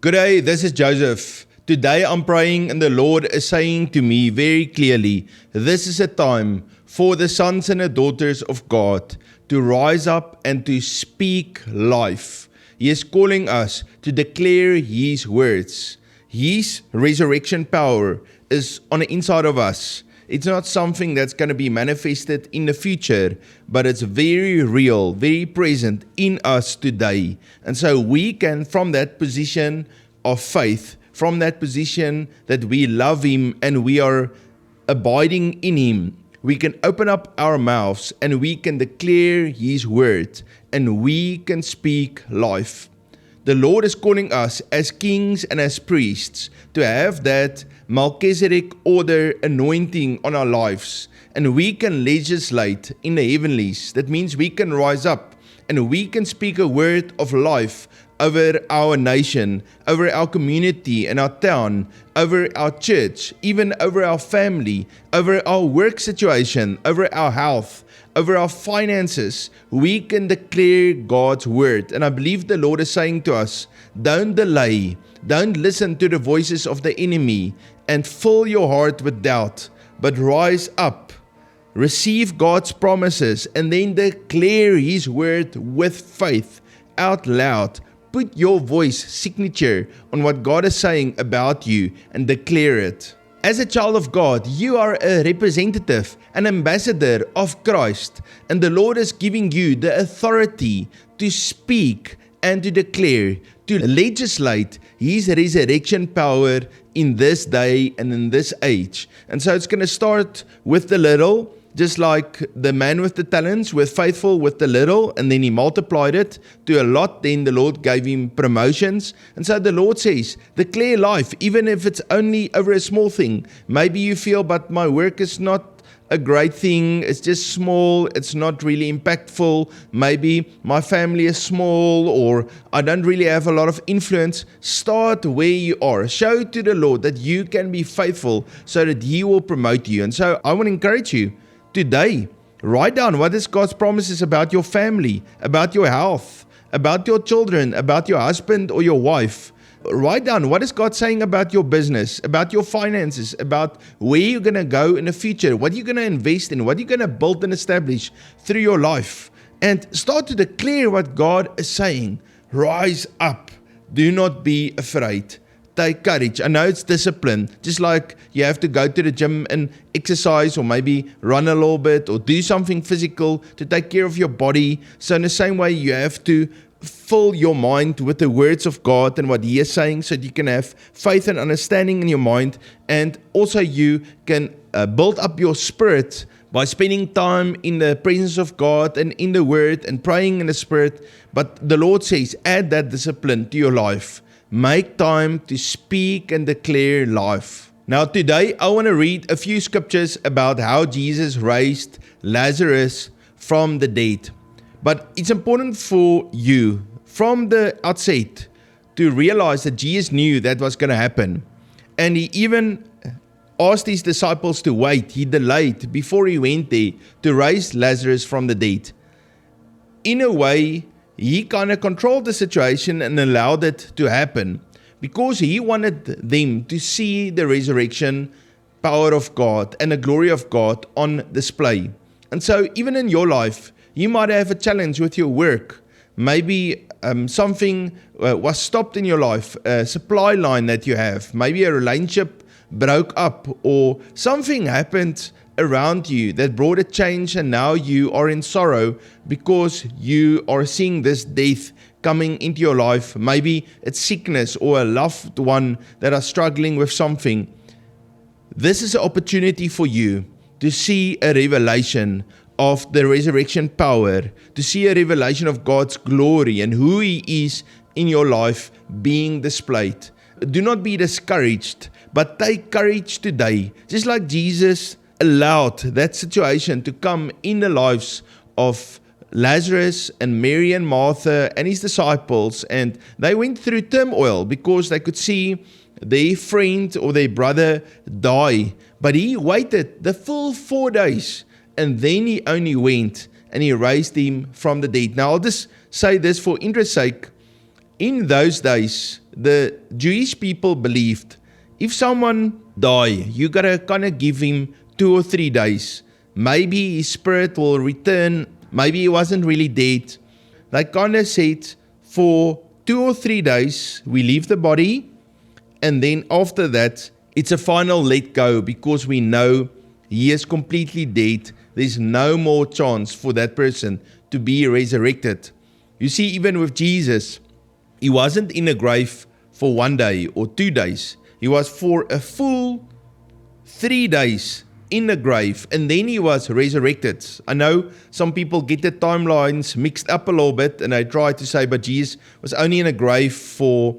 Good day, this is Joseph. Today I'm praying and the Lord is saying to me very clearly, this is a time for the sons and the daughters of God to rise up and to speak life. He is calling us to declare His words. His resurrection power is on the inside of us. It's not something that's going to be manifested in the future, but it's very real, very present in us today. And so we can, from that position of faith, from that position that we love Him and we are abiding in Him, we can open up our mouths and we can declare His word and we can speak life. The Lord is calling us as kings and as priests to have that Melchizedek order anointing on our lives, and we can legislate in the heavenlies. That means we can rise up and we can speak a word of life over our nation, over our community and our town, over our church, even over our family, over our work situation, over our health, over our finances. We can declare God's word. And I believe the Lord is saying to us, don't delay, don't listen to the voices of the enemy and fill your heart with doubt, but rise up, receive God's promises, and then declare His word with faith out loud. Put your voice signature on what God is saying about you and declare it. As a child of God, you are a representative, an ambassador of Christ, and the Lord is giving you the authority to speak and to declare, to legislate His resurrection power in this day and in this age. And so it's going to start with the little, just like the man with the talents, was faithful with the little, and then he multiplied it to a lot. Then the Lord gave him promotions. And so the Lord says, declare life, even if it's only over a small thing. Maybe you feel, but my work is not a great thing, it's just small, it's not really impactful. Maybe my family is small, or I don't really have a lot of influence. Start where you are. Show to the Lord that you can be faithful so that He will promote you. And so I want to encourage you today, write down what is God's promises about your family, about your health, about your children, about your husband or your wife. Write down what is God saying about your business, about your finances, about where you're going to go in the future, what you're going to invest in, what you're going to build and establish through your life. And start to declare what God is saying. Rise up. Do not be afraid. Take courage. I know it's discipline, just like you have to go to the gym and exercise, or maybe run a little bit, or do something physical to take care of your body. So in the same way, you have to fill your mind with the words of God and what He is saying, so that you can have faith and understanding in your mind, and also you can build up your spirit by spending time in the presence of God and in the Word and praying in the Spirit. But the Lord says, add that discipline to your life. Make time to speak and declare life. Now today I want to read a few scriptures about how Jesus raised Lazarus from the dead. But it's important for you from the outset to realize that Jesus knew that was going to happen. And He even asked His disciples to wait. He delayed before He went there to raise Lazarus from the dead. In a way, He kind of controlled the situation and allowed it to happen because He wanted them to see the resurrection power of God and the glory of God on display. And so even in your life, you might have a challenge with your work. Maybe something was stopped in your life, a supply line that you have. Maybe a relationship broke up, or something happened around you that brought a change, and now you are in sorrow because you are seeing this death coming into your life. Maybe it's sickness or a loved one that are struggling with something. This is an opportunity for you to see a revelation of the resurrection power, to see a revelation of God's glory and who He is in your life being displayed. Do not be discouraged, but take courage today. Just like Jesus allowed that situation to come in the lives of Lazarus and Mary and Martha and His disciples, and they went through turmoil because they could see their friend or their brother die. But He waited the full 4 days, and then He only went and He raised him from the dead. Now I'll just say this for interest's sake. In those days, the Jewish people believed if someone die, you gotta kind of give him 2 or 3 days. Maybe his spirit will return. Maybe he wasn't really dead. They kind of said for 2 or 3 days, we leave the body. And then after that, it's a final let go because we know he is completely dead. There's no more chance for that person to be resurrected. You see, even with Jesus, he wasn't in a grave for 1 day or 2 days. He was for a full 3 days in the grave, and then he was resurrected. I know some people get the timelines mixed up a little bit, and they try to say, but Jesus was only in a grave for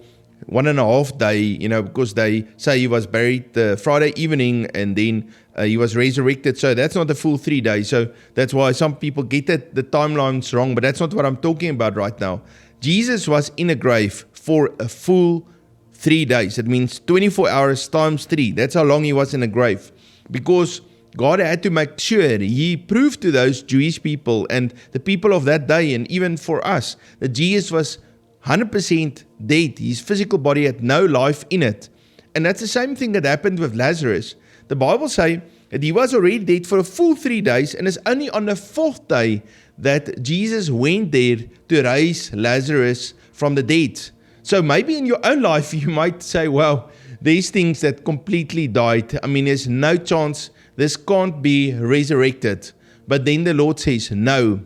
1.5 days, because they say he was buried Friday evening, and then he was resurrected. So that's not the full 3 days. So that's why some people get the timelines wrong, but that's not what I'm talking about right now. Jesus was in a grave for a full 3 days. It means 24 hours times 3. That's how long he was in a grave. Because God had to make sure he proved to those Jewish people and the people of that day, and even for us, that Jesus was 100% dead. His physical body had no life in it. And that's the same thing that happened with Lazarus. The Bible says that he was already dead for a full 3 days, and it's only on the 4th day that Jesus went there to raise Lazarus from the dead. So maybe in your own life you might say, well, these things that completely died, there's no chance, this can't be resurrected. But then the Lord says, no,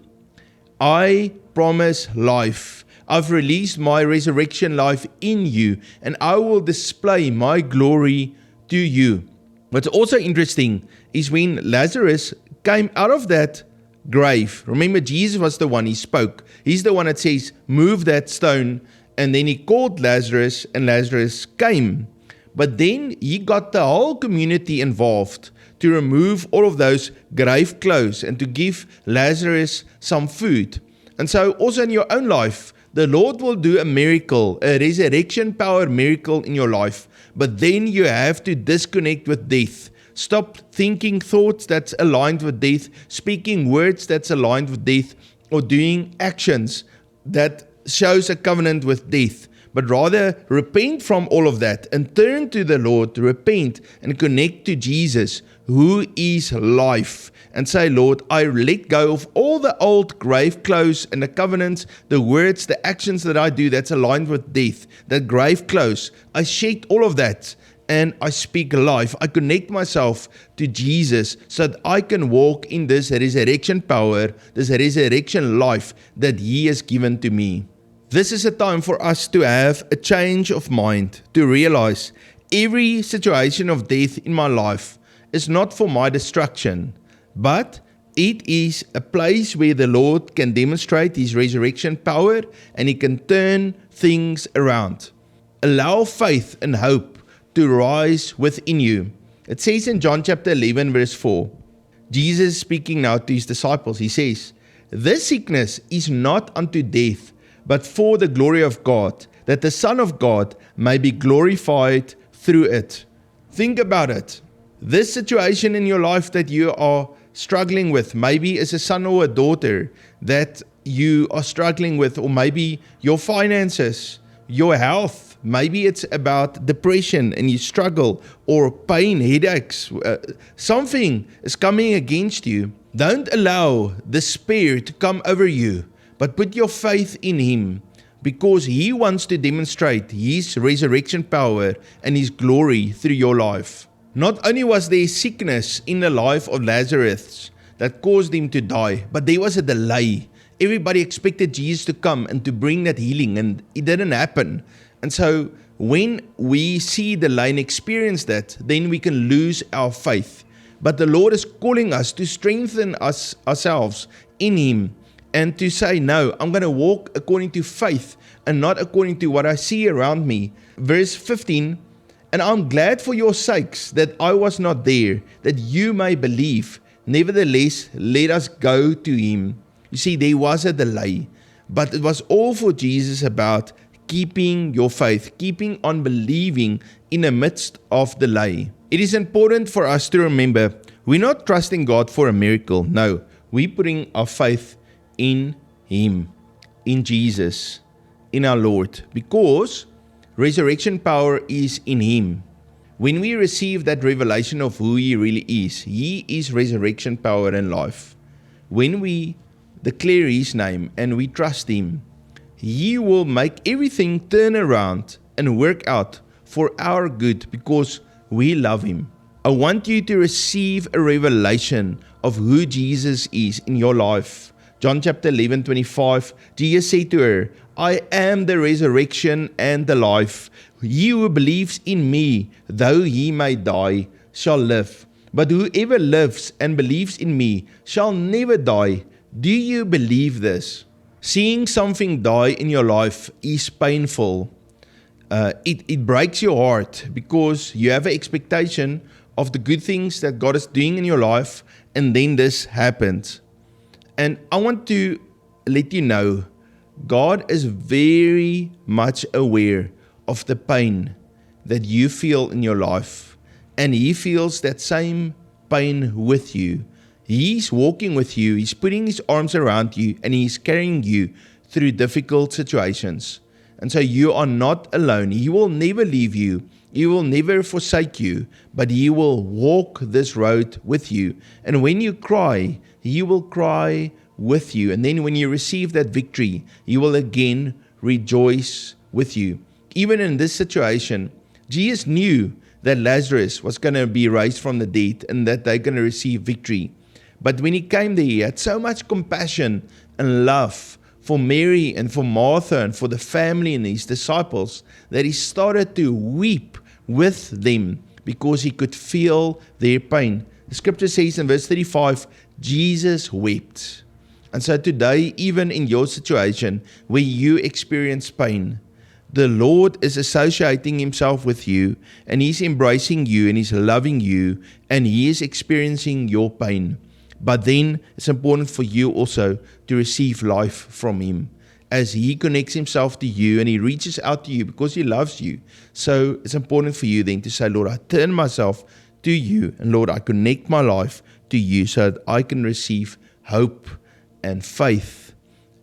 I promise life. I've released my resurrection life in you, and I will display my glory to you. What's also interesting is when Lazarus came out of that grave, remember Jesus was the one, he spoke. He's the one that says, move that stone, and then he called Lazarus, and Lazarus came. But then he got the whole community involved to remove all of those grave clothes and to give Lazarus some food. And so also in your own life, the Lord will do a miracle, a resurrection power miracle in your life. But then you have to disconnect with death. Stop thinking thoughts that's aligned with death, speaking words that's aligned with death, or doing actions that shows a covenant with death. But rather repent from all of that and turn to the Lord, repent and connect to Jesus, who is life, and say, Lord, I let go of all the old grave clothes and the covenants, the words, the actions that I do that's aligned with death, that grave clothes. I shed all of that and I speak life. I connect myself to Jesus so that I can walk in this resurrection power, this resurrection life that He has given to me. This is a time for us to have a change of mind, to realize every situation of death in my life is not for my destruction, but it is a place where the Lord can demonstrate His resurrection power and He can turn things around. Allow faith and hope to rise within you. It says in John chapter 11 verse 4, Jesus speaking now to His disciples, He says, "This sickness is not unto death, but for the glory of God, that the Son of God may be glorified through it." Think about it. This situation in your life that you are struggling with, maybe as a son or a daughter that you are struggling with, or maybe your finances, your health, maybe it's about depression and you struggle, or pain, headaches, something is coming against you. Don't allow despair to come over you, but put your faith in Him, because He wants to demonstrate His resurrection power and His glory through your life. Not only was there sickness in the life of Lazarus that caused him to die, but there was a delay. Everybody expected Jesus to come and to bring that healing, and it didn't happen. And so when we see delay and experience that, then we can lose our faith. But the Lord is calling us to strengthen ourselves in Him, and to say, no, I'm going to walk according to faith and not according to what I see around me. Verse 15, "And I'm glad for your sakes that I was not there, that you may believe. Nevertheless, let us go to Him." You see, there was a delay, but it was all for Jesus about keeping your faith, keeping on believing in the midst of delay. It is important for us to remember, we're not trusting God for a miracle. No, we're putting our faith in Him, in Jesus, in our Lord, because Resurrection power is in Him. When we receive that revelation of who He really is, He is resurrection power and life. When we declare His name and we trust Him, He will make everything turn around and work out for our good because we love Him. I want you to receive a revelation of who Jesus is in your life. John chapter 11:25, Jesus said to her, I am the resurrection and the life. He who believes in me, though he may die, shall live. But whoever lives and believes in me shall never die. Do you believe this? Seeing something die in your life is painful. It breaks your heart because you have an expectation of the good things that God is doing in your life, and then this happens. And I want to let you know, God is very much aware of the pain that you feel in your life, and He feels that same pain with you. He's walking with you, He's putting His arms around you, and He's carrying you through difficult situations. And so you are not alone. He will never leave you. He will never forsake you, but He will walk this road with you. And when you cry, He will cry with you. And then when you receive that victory, He will again rejoice with you. Even in this situation, Jesus knew that Lazarus was going to be raised from the dead and that they're going to receive victory. But when He came there, He had so much compassion and love for Mary and for Martha and for the family and His disciples that He started to weep with them because He could feel their pain. The scripture says in verse 35, Jesus wept. And so today, even in your situation where you experience pain, the Lord is associating Himself with you, and He's embracing you, and He's loving you, and He is experiencing your pain. But then it's important for you also to receive life from Him as He connects Himself to you and He reaches out to you because He loves you. So it's important for you then to say, Lord, I turn myself to you, and Lord, I connect my life to you so that I can receive hope and faith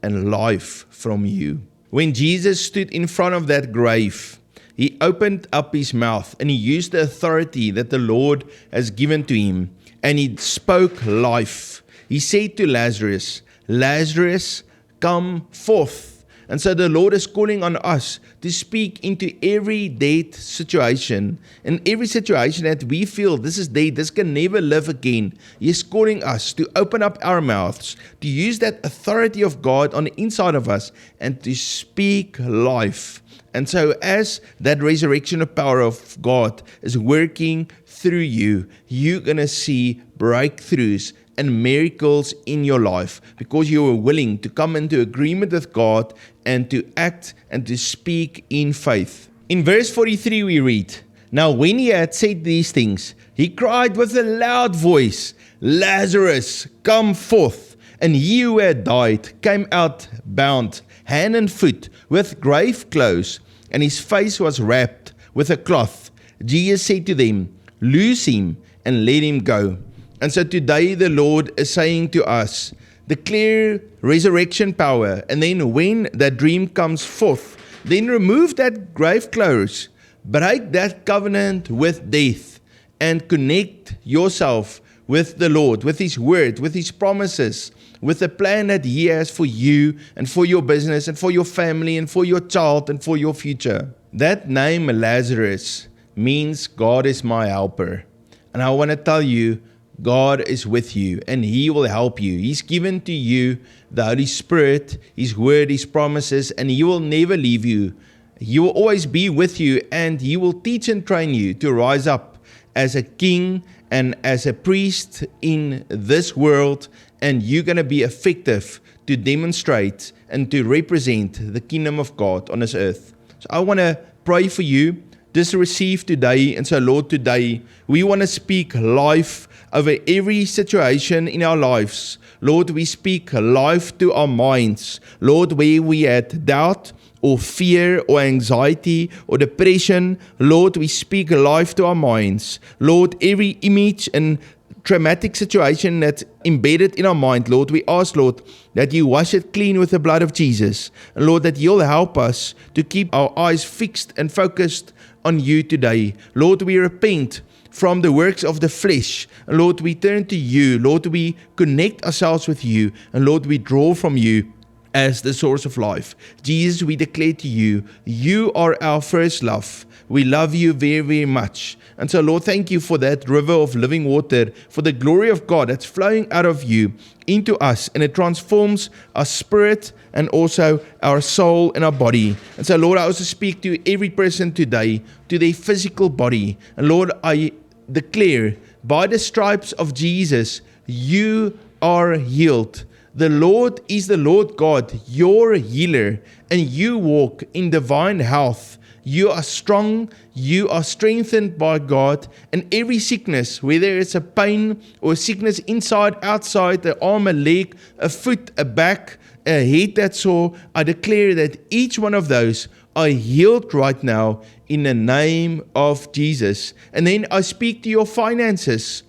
and life from you. When Jesus stood in front of that grave, He opened up His mouth and He used the authority that the Lord has given to Him, and He spoke life. He said to Lazarus, Lazarus, come forth. And so the Lord is calling on us to speak into every dead situation, in every situation that we feel this is dead, this can never live again. He is calling us to open up our mouths, to use that authority of God on the inside of us, and to speak life. And so as that resurrection of power of God is working through you, you're going to see breakthroughs and miracles in your life because you are willing to come into agreement with God and to act and to speak in faith. In verse 43 we read, Now when He had said these things, He cried with a loud voice, Lazarus, come forth. And he who had died came out bound hand and foot with grave clothes, and his face was wrapped with a cloth. Jesus said to them, Loose him and let him go. And so today the Lord is saying to us, declare resurrection power, and then when that dream comes forth, then remove that grave clothes, break that covenant with death, and connect yourself with the Lord, with His word, with His promises, with the plan that He has for you and for your business and for your family and for your child and for your future. That name Lazarus means God is my helper. And I want to tell you, God is with you and He will help you. He's given to you the Holy Spirit, His word, His promises, and He will never leave you. He will always be with you, and He will teach and train you to rise up as a king and as a priest in this world, and you're going to be effective to demonstrate and to represent the kingdom of God on this earth. So I want to pray for you. Just receive today. And so, Lord, today we want to speak life over every situation in our lives. Lord, we speak life to our minds. Lord, where we had doubt or fear or anxiety or depression, Lord, we speak life to our minds. Lord, every image and traumatic situation that's embedded in our mind, Lord, we ask, Lord, that you wash it clean with the blood of Jesus. And Lord, that you'll help us to keep our eyes fixed and focused on you today. Lord, we repent from the works of the flesh. And Lord, we turn to you. Lord, we connect ourselves with you. And Lord, we draw from you as the source of life. Jesus, we declare to you, you are our first love. We love you very, very much. And so, Lord, thank you for that river of living water, for the glory of God that's flowing out of you into us, and it transforms our spirit and also our soul and our body. And so, Lord, I also speak to every person today, to their physical body. And Lord, I declare, by the stripes of Jesus, you are healed. The Lord is the Lord God, your healer, and you walk in divine health. You are strong, you are strengthened by God, and every sickness, whether it's a pain or a sickness inside, outside, the arm, a leg, a foot, a back, a head that's sore, I declare that each one of those are healed right now in the name of Jesus. And then I speak to your finances,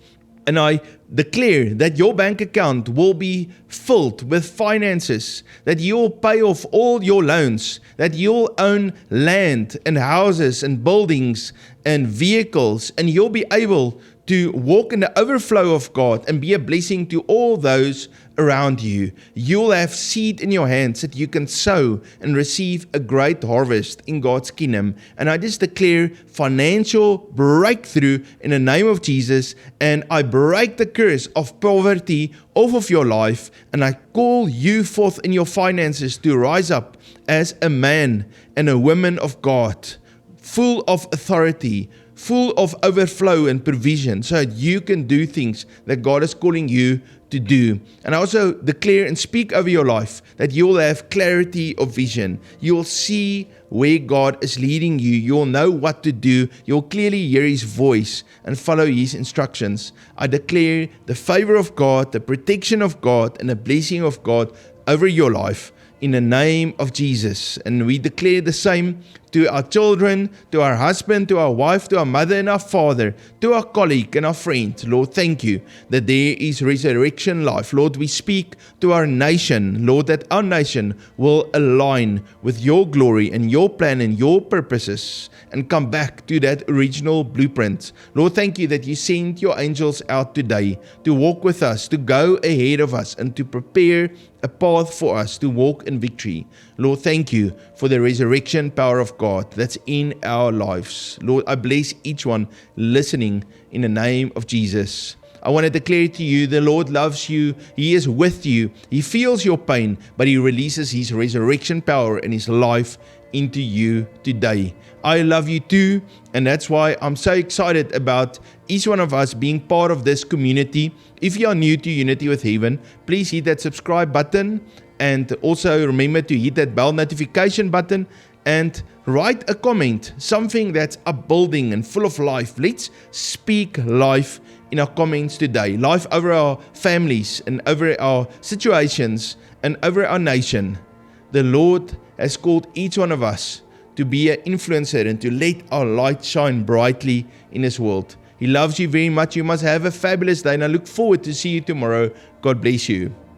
and I declare that your bank account will be filled with finances, that you'll pay off all your loans, that you'll own land and houses and buildings and vehicles, and you'll be able to walk in the overflow of God and be a blessing to all those around you. You'll have seed in your hands that you can sow and receive a great harvest in God's kingdom. And I just declare financial breakthrough in the name of Jesus, and I break the curse of poverty off of your life, and I call you forth in your finances to rise up as a man and a woman of God, full of authority, full of overflow and provision, so that you can do things that God is calling you to do. And I also declare and speak over your life that you will have clarity of vision. You'll see where God is leading you. You'll know what to do. You'll clearly hear His voice and follow His instructions. I declare the favor of God, the protection of God, and the blessing of God over your life in the name of Jesus. And we declare the same to our children, to our husband, to our wife, to our mother and our father, to our colleague and our friend. Lord, thank you that there is resurrection life. Lord, we speak to our nation, Lord, that our nation will align with your glory and your plan and your purposes and come back to that original blueprint. Lord, thank you that you sent your angels out today to walk with us, to go ahead of us, and to prepare a path for us to walk in victory. Lord, thank you for the resurrection power of God that's in our lives. Lord, I bless each one listening in the name of Jesus. I want to declare to you, the Lord loves you. He is with you. He feels your pain, but He releases His resurrection power and His life into you today. I love you too, and that's why I'm so excited about each one of us being part of this community. If you are new to Unity with Heaven, please hit that subscribe button, and also remember to hit that bell notification button and write a comment, something that's upbuilding and full of life. Let's speak life in our comments today. Life over our families and over our situations and over our nation. The Lord has called each one of us to be an influencer and to let our light shine brightly in this world. He loves you very much. You must have a fabulous day, and I look forward to see you tomorrow. God bless you.